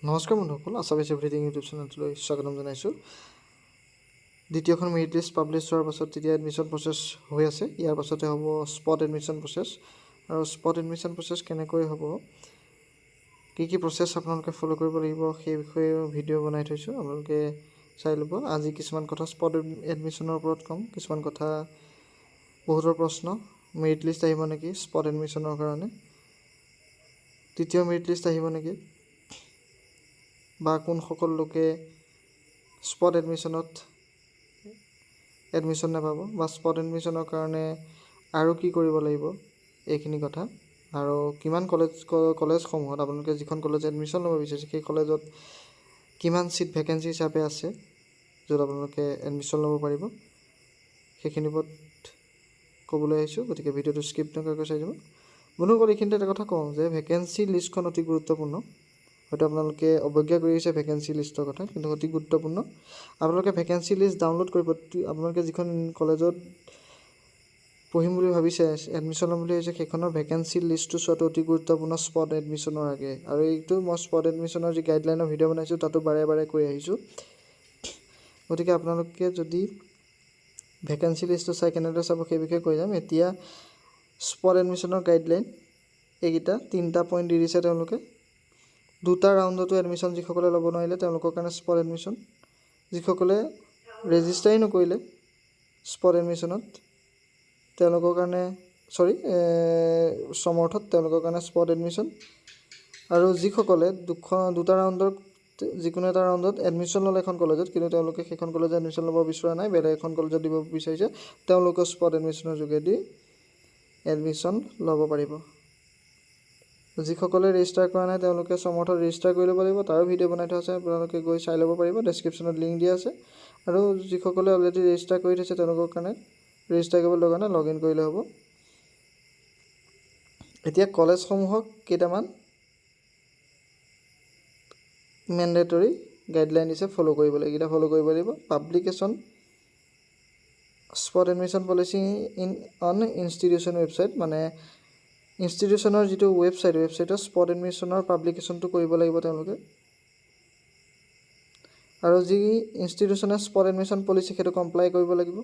নমস্কাৰ বন্ধুসকল, Assamese everything YouTube চেনেলটোলৈ স্বাগতম জনাইছোঁ। দ্বিতীয়খন মেৰিট লিষ্ট পাব্লিছ হোৱাৰ পাছত তেতিয়া এডমিশ্যন প্ৰচেছ হৈ আছে। ইয়াৰ পাছতে হ'ব স্পট এডমিশ্যন প্ৰচেছ। আৰু স্পট এডমিশ্যন প্ৰচেছ কেনেকৈ হ'ব, কি প্ৰচেছ আপোনালোকে ফ'ল' কৰিব লাগিব সেই বিষয়ে ভিডিঅ' বনাই থৈছোঁ, আপোনালোকে চাই ল'ব। আজি কিছুমান কথা স্পট এডমিশ্যনৰ ওপৰত ক'ম, কিছুমান কথা বহুতৰ প্ৰশ্ন, মেৰিট লিষ্ট আহিব নেকি স্পট এডমিশ্যনৰ কাৰণে, তৃতীয় মেৰিট লিষ্ট আহিব নেকি, বা কোনসকল লোকে স্পট এডমিশ্যনত এডমিশ্যন নাপাব, বা স্পট এডমিশ্যনৰ কাৰণে আৰু কি কৰিব লাগিব, এইখিনি কথা। আৰু কিমান কলেজসমূহত আপোনালোকে যিখন কলেজত এডমিশ্যন ল'ব বিচাৰিছে সেই কলেজত কিমান ছিট ভেকেঞ্চি হিচাপে আছে য'ত আপোনালোকে এডমিশ্যন ল'ব পাৰিব, সেইখিনিৰ ওপৰত ক'বলৈ আহিছোঁ। গতিকে ভিডিঅ'টো স্কিপ নকৰাকৈ চাই যাব। বন্ধুসকল, এইখিনিতে এটা কথা কওঁ যে ভেকেঞ্চি লিষ্টখন অতি গুৰুত্বপূৰ্ণ। হয়তো আপোনালোকে অৱজ্ঞা কৰি আহিছে ভেকেঞ্চি লিষ্টৰ কথা, কিন্তু অতি গুৰুত্বপূৰ্ণ। আপোনালোকে ভেকেঞ্চি লিষ্ট ডাউনলোড কৰিব। আপোনালোকে যিখন কলেজত পঢ়িম বুলি ভাবিছে, এডমিশ্যন ল'ম বুলি ভাবিছে, সেইখনৰ ভেকেঞ্চি লিষ্টটো চোৱাটো অতি গুৰুত্বপূৰ্ণ স্পট এডমিশ্যনৰ আগে। আৰু এইটো মই স্পট এডমিশ্যনৰ যি গাইডলাইনৰ ভিডিঅ' বনাইছোঁ তাতো বাৰে বাৰে কৈ আহিছোঁ। গতিকে আপোনালোকে যদি ভেকেঞ্চি লিষ্টটো চাই কেনেদৰে চাব সেই বিষয়ে কৈ যাম। এতিয়া স্পট এডমিশ্যনৰ গাইডলাইন এইকেইটা 3টা পইণ্ট দি দিছে তেওঁলোকে। 2টা ৰাউণ্ডতো এডমিশ্যন যিসকলে ল'ব নোৱাৰিলে তেওঁলোকৰ কাৰণে স্পট এডমিশ্যন, যিসকলে ৰেজিষ্টাৰেই নকৰিলে স্পট এডমিশ্যনত তেওঁলোকৰ কাৰণে সমৰ্থত তেওঁলোকৰ কাৰণে স্পট এডমিশ্যন। আৰু যিসকলে 2টা ৰাউণ্ডৰ যিকোনো এটা ৰাউণ্ডত এডমিশ্যন ল'লে এখন কলেজত, কিন্তু তেওঁলোকে সেইখন কলেজত এডমিশ্যন ল'ব বিচৰা নাই, বেলেগ এখন কলেজত দিব বিচাৰিছে, তেওঁলোকে স্পট এডমিশ্যনৰ যোগেদি এডমিশ্যন ল'ব পাৰিব। যিসকলে ৰেজিষ্টাৰ কৰা নাই তেওঁলোকে সমৰ্থত ৰেজিষ্টাৰ কৰি ল'ব লাগিব। তাৰো ভিডিঅ' বনাই থোৱা আছে, আপোনালোকে গৈ চাই ল'ব পাৰিব, ডেছক্ৰিপশ্যনত লিংক দিয়া আছে। আৰু যিসকলে অলৰেডি ৰেজিষ্টাৰ কৰি থৈছে তেওঁলোকৰ কাৰণে ৰেজিষ্টাৰ কৰিব লগা নাই, লগ ইন কৰিলে হ'ব। এতিয়া কলেজসমূহক কেইটামান মেণ্ডেটৰী গাইডলাইন দিছে, ফ'ল' কৰিব লাগিব। এইকেইটা ফ'ল' কৰিব লাগিব। Publication spot admission policy on institution website, মানে ইনষ্টিটিউশ্যনৰ যিটো ৱেবছাইটত স্পট এডমিশ্যনৰ পাব্লিকেশ্যনটো কৰিব লাগিব তেওঁলোকে। আৰু যি ইনষ্টিটিউশ্যনে স্পট এডমিশ্যন পলিচি সেইটো কমপ্লাই কৰিব লাগিব।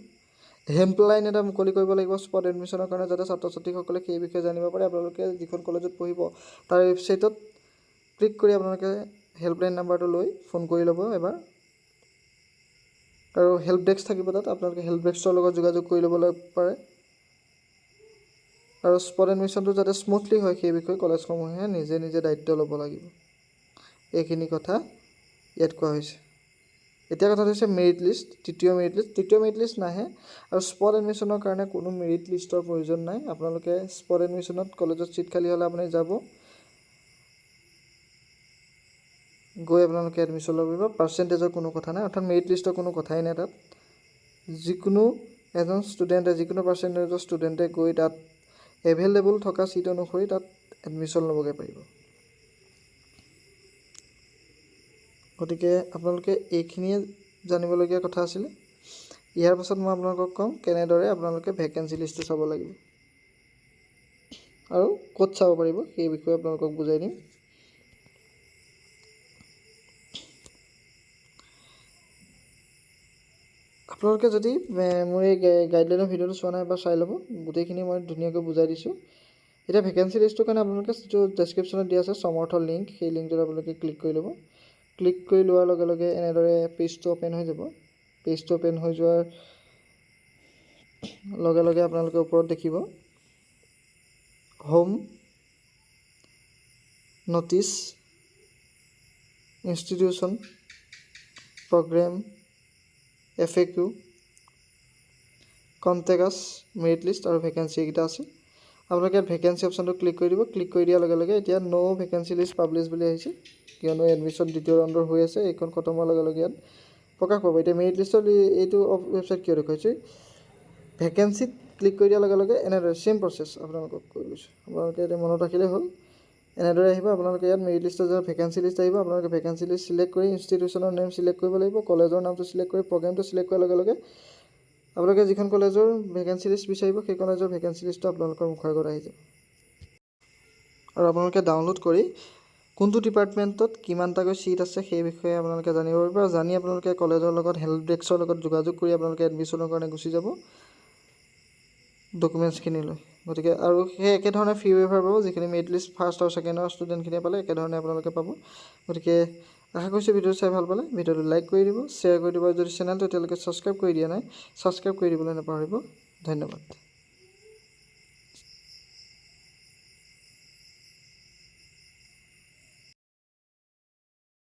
হেল্পলাইন এটা মুকলি কৰিব লাগিব স্পট এডমিশ্যনৰ কাৰণে, যাতে ছাত্ৰ ছাত্ৰীসকলে সেই বিষয়ে জানিব পাৰে। আপোনালোকে যিখন কলেজত পঢ়িব তাৰ ৱেবছাইটত ক্লিক কৰি আপোনালোকে হেল্পলাইন নাম্বাৰটো লৈ ফোন কৰি ল'ব এবাৰ। আৰু হেল্প ডেস্ক থাকিব তাত, আপোনালোকে হেল্প ডেস্কৰ লগত যোগাযোগ কৰি ল'বলৈ পাৰে। আৰু স্পট এডমিশ্যনটো যাতে স্মুথলি হয় সেই বিষয়ে কলেজসমূহে নিজে নিজে দায়িত্ব ল'ব লাগিব। এইখিনি কথা ইয়াত কোৱা হৈছে। এতিয়া কথা হৈছে মেৰিট লিষ্ট, তৃতীয় মেৰিট লিষ্ট নাহে। আৰু স্পট এডমিশ্যনৰ কাৰণে কোনো মেৰিট লিষ্টৰ প্ৰয়োজন নাই। আপোনালোকে স্পট এডমিশ্যনত কলেজত ছিট খালী হ'লে আপুনি যাব, গৈ আপোনালোকে এডমিশ্যন ল'ব পাৰিব। পাৰ্চেণ্টেজৰ কোনো কথা নাই, অৰ্থাৎ মেৰিট লিষ্টৰ কোনো কথাই নাই তাত। যিকোনো এজন ষ্টুডেণ্টে, যিকোনো পাৰ্চেণ্টেজৰ ষ্টুডেণ্টে গৈ তাত এভেইলেবল থকা ছিট অনুসৰি তাত এডমিশ্যন ল'বগৈ পাৰিব। গতিকে আপোনালোকে এইখিনিয়ে জানিবলগীয়া কথা আছিলে। ইয়াৰ পাছত মই আপোনালোকক ক'ম কেনেদৰে আপোনালোকে ভেকেঞ্চি লিষ্টটো চাব লাগিব আৰু ক'ত চাব পাৰিব সেই বিষয়ে আপোনালোকক বুজাই দিম। আপোনালোকে যদি মোৰ এই গাইডলাইনৰ ভিডিঅ'টো চোৱা নাই বা চাই ল'ব, গোটেইখিনি মই ধুনীয়াকৈ বুজাই দিছোঁ। এতিয়া ভেকেঞ্চি লিষ্টটোৰ কাৰণে আপোনালোকে যিটো ডেছক্ৰিপশ্যনত দিয়া আছে সমৰ্থৰ লিংক, সেই লিংকটোত আপোনালোকে ক্লিক কৰি ল'ব। ক্লিক কৰি লোৱাৰ লগে লগে এনেদৰে পেজটো অ'পেন হৈ যাব। পেজটো অ'পেন হৈ যোৱাৰ লগে লগে আপোনালোকে ওপৰত দেখিব home, notice, institution, programme, FAQ, contact us, merit list আৰু ভেকেঞ্চি এইকেইটা আছে। আপোনালোকে ইয়াত ভেকেঞ্চি অপশ্যনটো ক্লিক কৰি দিব। ক্লিক কৰি দিয়াৰ লগে লগে এতিয়া ন' ভেকেঞ্চি লিষ্ট পাব্লিছ বুলি আহিছে, কিয়নো এডমিশ্যন দ্বিতীয় ৰাউণ্ডৰ হৈ আছে। এইখন খতম হোৱাৰ লগে লগে ইয়াত প্ৰকাশ পাব। এতিয়া মেৰিট লিষ্টৰ এইটো ৱেবছাইট কিয় দেখুৱাইছে, ভেকেঞ্চিত ক্লিক কৰি দিয়াৰ লগে লগে এনেদৰে ছেইম প্ৰচেছ আপোনালোকক কৈ গৈছোঁ। আপোনালোকে এতিয়া মনত ৰাখিলেই হ'ল। এনেদৰে আহিব, আপোনালোকে ইয়াত মেৰিট লিষ্টৰ যেতিয়া ভেকেঞ্চি লিষ্ট আহিব, আপোনালোকে ভেকেঞ্চি লিষ্ট চিলেক্ট কৰি ইনষ্টিটিউশ্যনৰ নেম চিলেক্ট কৰিব লাগিব, কলেজৰ নামটো চিলেক্ট কৰি প্ৰগ্ৰেমটো চিলেক্ট কৰাৰ লগে লগে আপোনালোকে যিখন কলেজৰ ভেকেঞ্চি লিষ্ট বিচাৰিব সেই কলেজৰ ভেকেঞ্চি লিষ্টটো আপোনালোকৰ মুখৰ আগত আহি যাব। আৰু আপোনালোকে ডাউনলোড কৰি কোনটো ডিপাৰ্টমেণ্টত কিমানটাকৈ ছিট আছে সেই বিষয়ে আপোনালোকে জানিব পাৰিব আৰু জানি আপোনালোকে কলেজৰ লগত হেল্প ডেস্কৰ লগত যোগাযোগ কৰি আপোনালোকে এডমিশ্যনৰ কাৰণে গুচি যাব ডকুমেণ্টছখিনি লৈ। গতিকে আৰু সেই একেধৰণে ফি ৱেইভাৰ পাব যিখিনি মেৰিট লিষ্ট ফাৰ্ষ্ট আৰু ছেকেণ্ডৰ ষ্টুডেণ্টখিনিয়ে পালে একেধৰণে আপোনালোকে পাব। গতিকে আশা কৰিছোঁ ভিডিঅ'টো চাই ভাল পালে। ভিডিঅ'টো লাইক কৰি দিব, শ্বেয়াৰ কৰি দিব, যদি চেনেলটো এতিয়ালৈকে ছাবস্ক্ৰাইব কৰি দিয়া নাই ছাবস্ক্ৰাইব কৰি দিবলৈ নাপাহৰিব। ধন্যবাদ।